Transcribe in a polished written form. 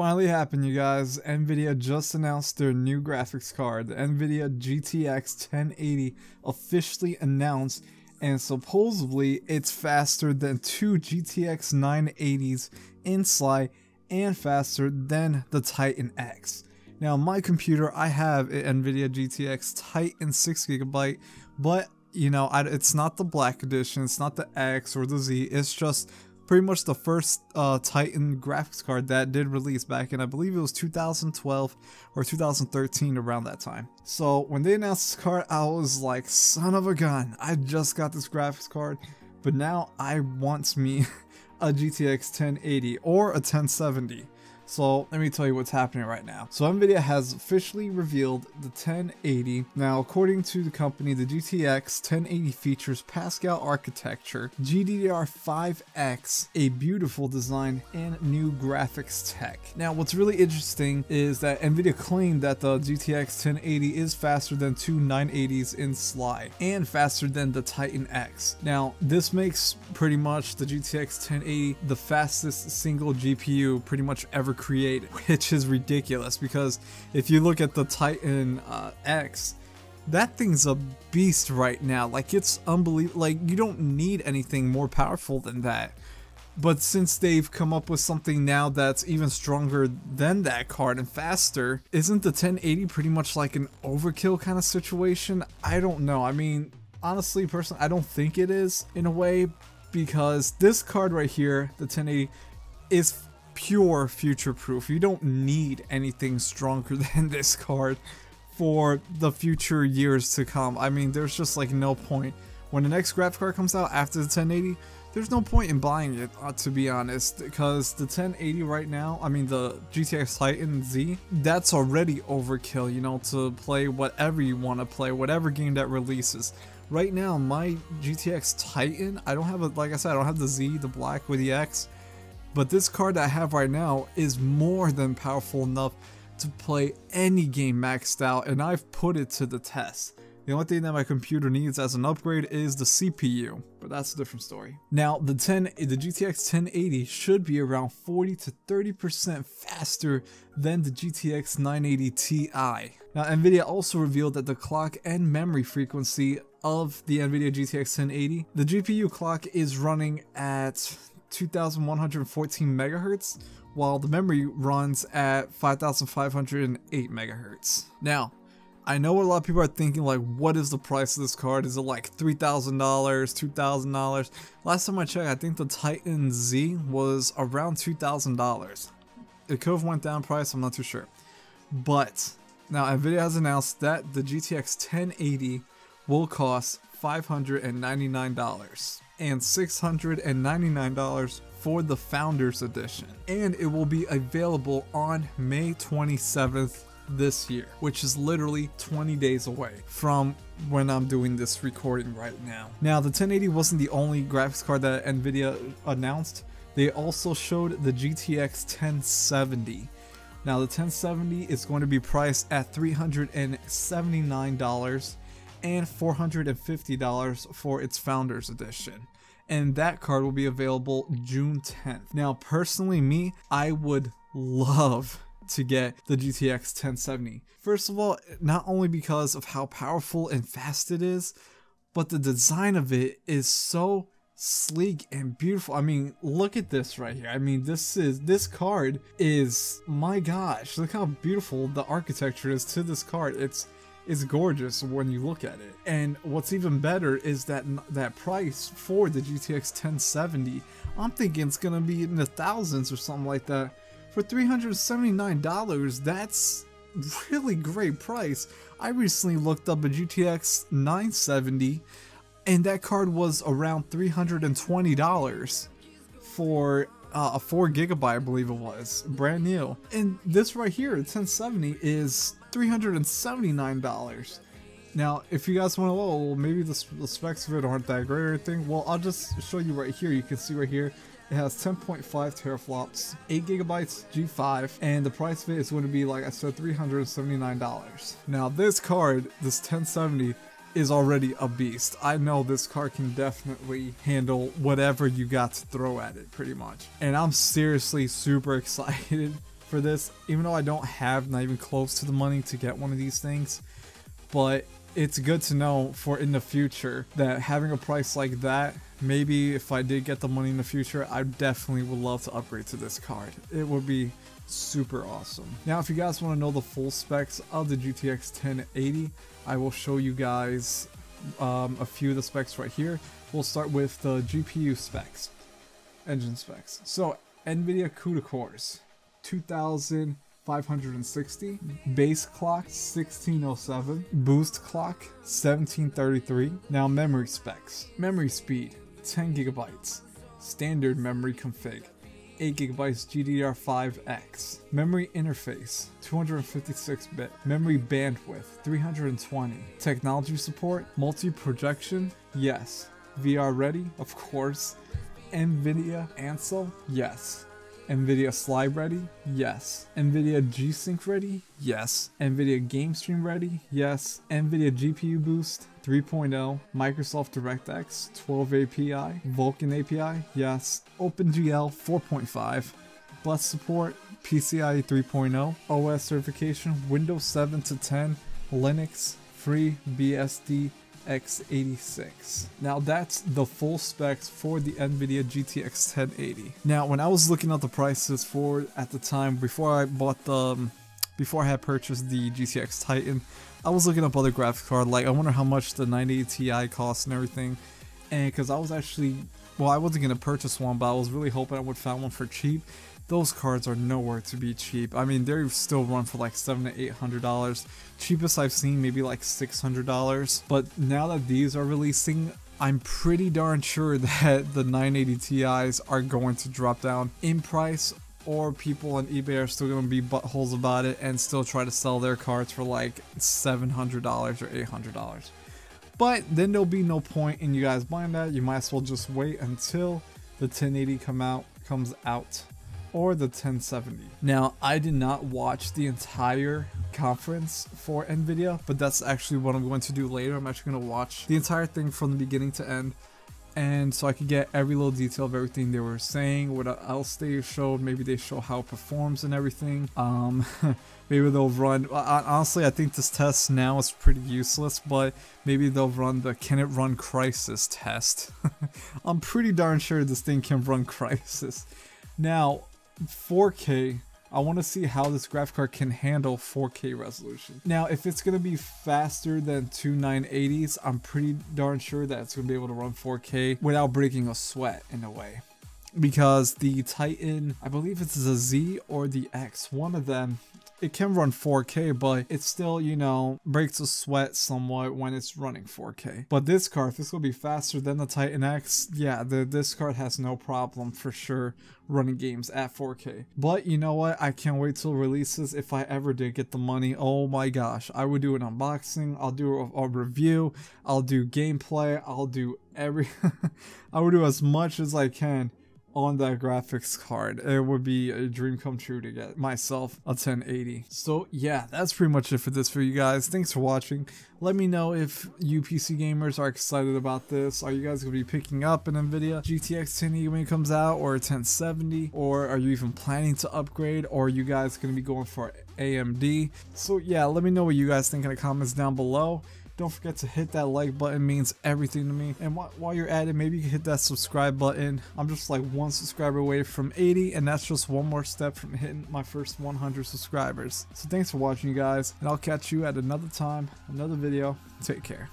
finally happened, you guys. Nvidia just announced their new graphics card. The Nvidia GTX 1080 officially announced, and supposedly it's faster than two GTX 980s in Sly and faster than the Titan X. Now, my computer, I have an Nvidia GTX Titan 6GB, but you know, it's not the black edition, it's not the X or the Z, it's just pretty much the first Titan graphics card that did release back in, I believe it was 2012 or 2013, around that time. So when they announced this card, I was like, son of a gun, I just got this graphics card, but now I want me a GTX 1080 or a 1070. So let me tell you what's happening right now. So Nvidia has officially revealed the 1080. Now, according to the company, the GTX 1080 features Pascal architecture, GDDR5X, a beautiful design, and new graphics tech. Now, what's really interesting is that Nvidia claimed that the GTX 1080 is faster than two 980s in Sly and faster than the Titan X. Now, this makes pretty much the GTX 1080 the fastest single GPU pretty much ever created, which is ridiculous because if you look at the Titan X, that thing's a beast right now. Like, it's unbelievable. Like, you don't need anything more powerful than that. But since they've come up with something now that's even stronger than that card and faster, isn't the 1080 pretty much like an overkill kind of situation? I don't know. I mean, honestly, personally, I don't think it is in a way, because this card right here, the 1080, is pure future proof. You don't need anything stronger than this card for the future years to come. I mean, there's just like no point. When the next graphics card comes out after the 1080, there's no point in buying it, to be honest, because the 1080 right now, I mean the GTX Titan Z, that's already overkill, you know, to play whatever you want to play, whatever game that releases. Right now, my GTX Titan, I don't have a, like I said, I don't have the Z, the black, or the X. But this card that I have right now is more than powerful enough to play any game maxed out, and I've put it to the test. The only thing that my computer needs as an upgrade is the CPU, but that's a different story. Now, the GTX 1080 should be around 40 to 30% faster than the GTX 980 Ti. Now, Nvidia also revealed that the clock and memory frequency of the Nvidia GTX 1080, the GPU clock is running at 2114 megahertz, while the memory runs at 5508 megahertz. Now, I know a lot of people are thinking, like, what is the price of this card? Is it like $3,000, $2,000? Last time I checked, I think the Titan Z was around $2,000. It could have went down price, I'm not too sure. But now Nvidia has announced that the GTX 1080 will cost $599 and $699 for the Founders Edition, and it will be available on May 27th this year, which is literally 20 days away from when I'm doing this recording right now. Now, the 1080 wasn't the only graphics card that Nvidia announced. They also showed the GTX 1070. Now, the 1070 is going to be priced at $379 and $450 for its Founders Edition, and that card will be available June 10th. Now, personally, me, I would love to get the GTX 1070. First of all, not only because of how powerful and fast it is, but the design of it is so sleek and beautiful. I mean, look at this right here. I mean, this card is, my gosh, look how beautiful the architecture is to this card. It's gorgeous when you look at it. And what's even better is that price for the GTX 1070, I'm thinking it's gonna be in the thousands or something like that. For $379, that's really great price. I recently looked up a GTX 970, and that card was around $320 for a 4GB, I believe it was, brand new. And this right here, 1070, is $379. Now, if you guys want to know, well, maybe the specs of it aren't that great or anything, well, I'll just show you right here. You can see right here, it has 10.5 teraflops, 8GB G5, and the price of it is going to be, like I said, $379. Now, this card, this 1070, is already a beast. I know this card can definitely handle whatever you got to throw at it, pretty much. And I'm seriously super excited for this, even though I don't have not even close to the money to get one of these things. But it's good to know for in the future that having a price like that, maybe if I did get the money in the future, I definitely would love to upgrade to this card. It would be super awesome. Now, if you guys want to know the full specs of the GTX 1080, I will show you guys a few of the specs right here. We'll start with the GPU specs, engine specs. So Nvidia CUDA cores, 2560, base clock 1607, boost clock 1733. Now memory specs, memory speed 10 gigabytes, standard memory config, 8 gigabytes GDDR5X, memory interface 256-bit, memory bandwidth 320, technology support, multi-projection, yes, VR ready, of course, Nvidia Ansel, yes, Nvidia Slide ready, yes, Nvidia G-Sync ready, yes, Nvidia Game Stream ready, yes, Nvidia GPU Boost 3.0, Microsoft DirectX 12 API, Vulkan API, yes, OpenGL 4.5, bus support, PCIe 3.0, OS certification, Windows 7 to 10, Linux, free BSD x86. Now that's the full specs for the Nvidia GTX 1080. Now when I was looking up the prices for at the time before I had purchased the GTX Titan, I was looking up other graphics cards, like I wonder how much the 980 Ti costs and everything, and because I was actually, well, I wasn't gonna purchase one, but I was really hoping I would find one for cheap. Those cards are nowhere to be cheap. I mean, they're still run for like $700 to $800. Cheapest I've seen maybe like $600. But now that these are releasing, I'm pretty darn sure that the 980 Ti's are going to drop down in price, or people on eBay are still going to be buttholes about it and still try to sell their cards for like $700 or $800. But then there'll be no point in you guys buying that. You might as well just wait until the 1080 comes out. Or the 1070. Now, I did not watch the entire conference for Nvidia, but that's actually what I'm going to do later. I'm actually going to watch the entire thing from the beginning to end, and so I could get every little detail of everything they were saying, what else they showed. Maybe they show how it performs and everything. Maybe they'll run, honestly I think this test now is pretty useless, but maybe they'll run the can it run Crysis test. I'm pretty darn sure this thing can run Crysis. Now 4K, I want to see how this graphic card can handle 4K resolution. Now, if it's going to be faster than two 980s, I'm pretty darn sure that it's going to be able to run 4K without breaking a sweat in a way. Because the Titan, I believe it's the Z or the X, one of them, it can run 4K, but it still, you know, breaks a sweat somewhat when it's running 4K. But this card, if it's going to be faster than the Titan X, yeah, this card has no problem for sure running games at 4K. But you know what? I can't wait till it releases. If I ever did get the money, oh my gosh, I would do an unboxing, I'll do a review, I'll do gameplay, I'll do I would do as much as I can on that graphics card. It would be a dream come true to get myself a 1080. So yeah, that's pretty much it for this video, guys. Thanks for watching. Let me know if you PC gamers are excited about this. Are you guys gonna be picking up an Nvidia GTX 1080 when it comes out, or a 1070, or are you even planning to upgrade, or are you guys gonna be going for AMD? So yeah, let me know what you guys think in the comments down below. Don't forget to hit that like button, it means everything to me. And while you're at it, maybe you can hit that subscribe button. I'm just like one subscriber away from 80, and that's just one more step from hitting my first 100 subscribers. So thanks for watching, you guys, and I'll catch you at another time, another video. Take care.